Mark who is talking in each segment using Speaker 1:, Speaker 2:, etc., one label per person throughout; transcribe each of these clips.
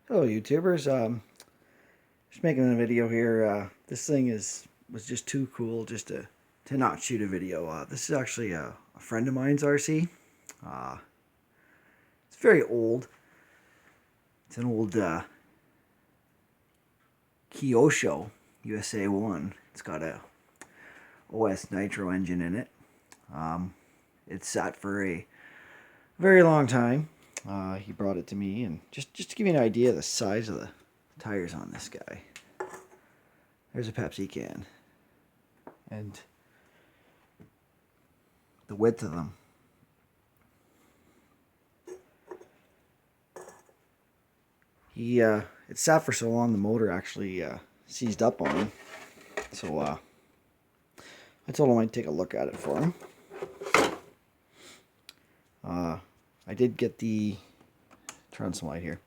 Speaker 1: Hello YouTubers, just making a video here. This thing was just too cool just to not shoot a video. This is actually a friend of mine's RC. Uh, it's very old. It's an old Kyosho USA 1. It's got a OS Nitro engine in it. It's sat for a very long time. He brought it to me, and just to give you an idea of the size of the tires on this guy. There's a Pepsi can, and the width of them. It sat for so long the motor actually seized up on him. So I told him I'd take a look at it for him. I did get the turn some light here.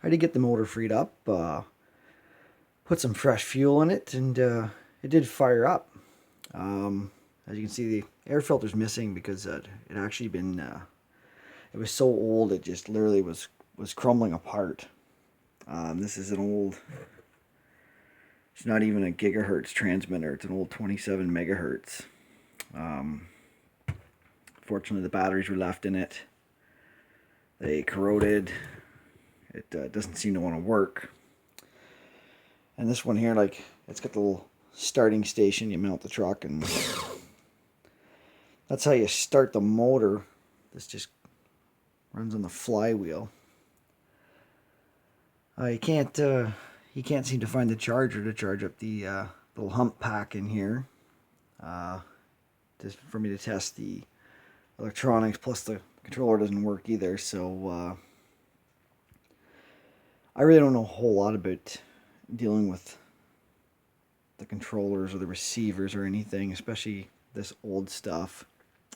Speaker 1: I did get the motor freed up. Put some fresh fuel in it, and it did fire up. As you can see, the air filter's missing because it actually been it was so old it just literally was crumbling apart. This is an old, it's not even a gigahertz transmitter, it's an old 27 megahertz. Fortunately the batteries were left in it. They corroded. It doesn't seem to want to work. And this one here, like, it's got the little starting station. You mount the truck, and that's how you start the motor. This just runs on the flywheel. You can't seem to find the charger to charge up the little hump pack in here. Just for me to test the electronics, plus the controller doesn't work either. So I really don't know a whole lot about dealing with the controllers or the receivers or anything, especially this old stuff.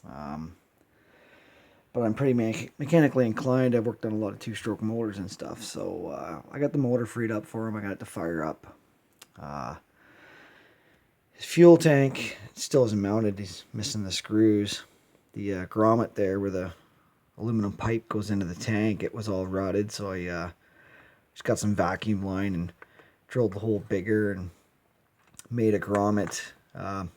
Speaker 1: But I'm pretty mechanically inclined. I've worked on a lot of two-stroke motors and stuff, so I got the motor freed up for him. I got it to fire up. His fuel tank still isn't mounted. He's missing the screws. The grommet there where the aluminum pipe goes into the tank, it was all rotted, so I just got some vacuum line and drilled the hole bigger and made a grommet. As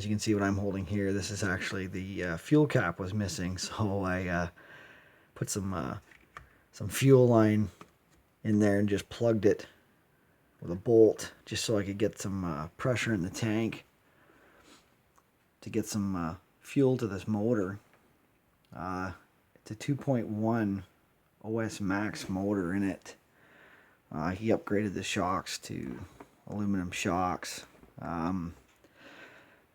Speaker 1: you can see what I'm holding here, this is actually the fuel cap was missing, so I put some fuel line in there and just plugged it with a bolt just so I could get some pressure in the tank to get some fuel to this motor. It's a 2.1 OS Max motor in it. He upgraded the shocks to aluminum shocks. I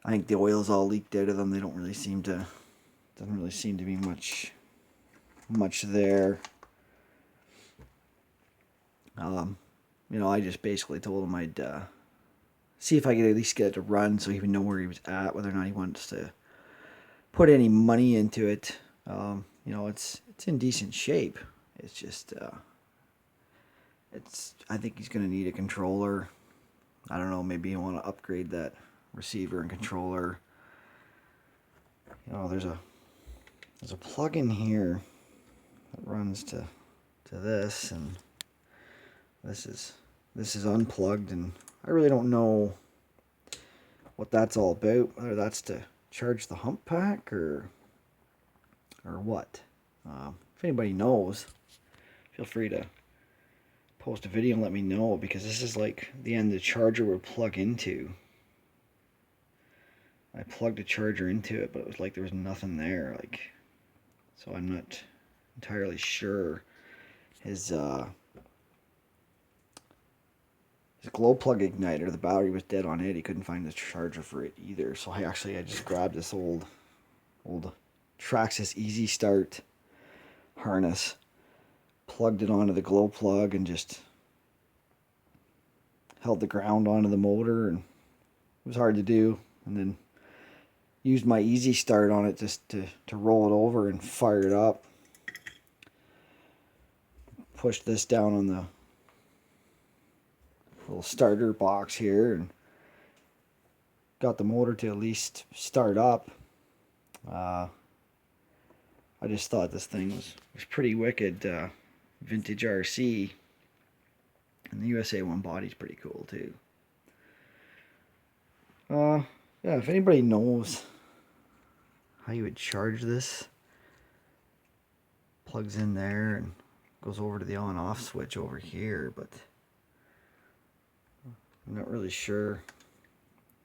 Speaker 1: think the oil's all leaked out of them. They don't really seem to, doesn't really seem to be much there. You know, I just basically told him I'd see if I could at least get it to run so he would know where he was at, whether or not he wants to put any money into it. You know, it's in decent shape. It's just, I think he's going to need a controller. I don't know, maybe you want to upgrade that receiver and controller. You know, there's a plug in here that runs to this, and this is unplugged, and I really don't know what that's all about, whether that's to charge the hump pack or what. If anybody knows, feel free to post a video and let me know, because this is like the end the charger would plug into. I plugged a charger into it, but it was like there was nothing there, like, so I'm not entirely sure. His glow plug igniter, the battery was dead on it. He couldn't find the charger for it either. So I just grabbed this old Traxxas Easy Start harness, plugged it onto the glow plug, and just held the ground onto the motor, and it was hard to do. And then used my Easy Start on it just to roll it over and fire it up. Pushed this down on the little starter box here and got the motor to at least start up. I just thought this thing was pretty wicked. Vintage RC. And the USA one body's pretty cool too. Yeah, if anybody knows how you would charge this, plugs in there and goes over to the on-off switch over here, but I'm not really sure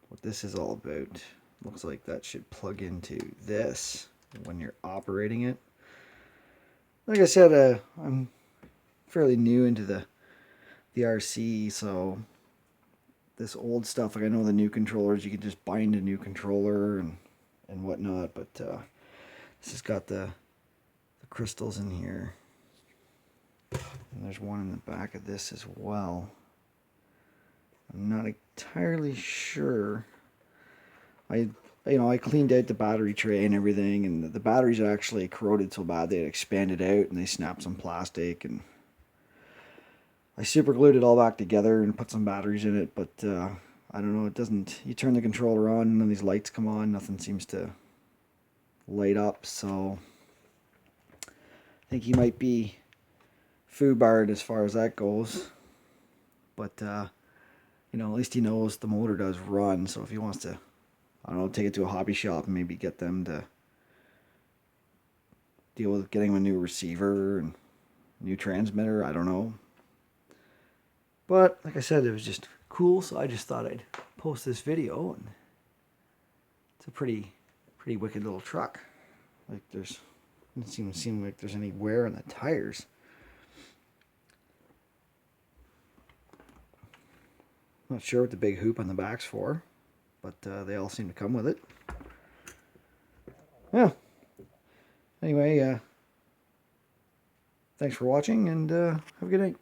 Speaker 1: what this is all about. Looks like that should plug into this when you're operating it. Like I said, I'm fairly new into the RC, so this old stuff, like I know the new controllers, you can just bind a new controller and whatnot, but this has got the crystals in here. And there's one in the back of this as well. I'm not entirely sure. I cleaned out the battery tray and everything, and the batteries are actually corroded so bad they had expanded out and they snapped some plastic, and I super glued it all back together and put some batteries in it, but I don't know, it doesn't, you turn the controller on, none of these lights come on, nothing seems to light up, so I think he might be foobarred as far as that goes, but you know, at least he knows the motor does run, so if he wants to, I don't know, take it to a hobby shop and maybe get them to deal with getting him a new receiver and new transmitter, I don't know. But like I said, it was just cool, so I just thought I'd post this video, and it's a pretty wicked little truck. Like doesn't seem like there's any wear on the tires. Not sure what the big hoop on the back's for, but they all seem to come with it. Yeah. Anyway, thanks for watching, and have a good night.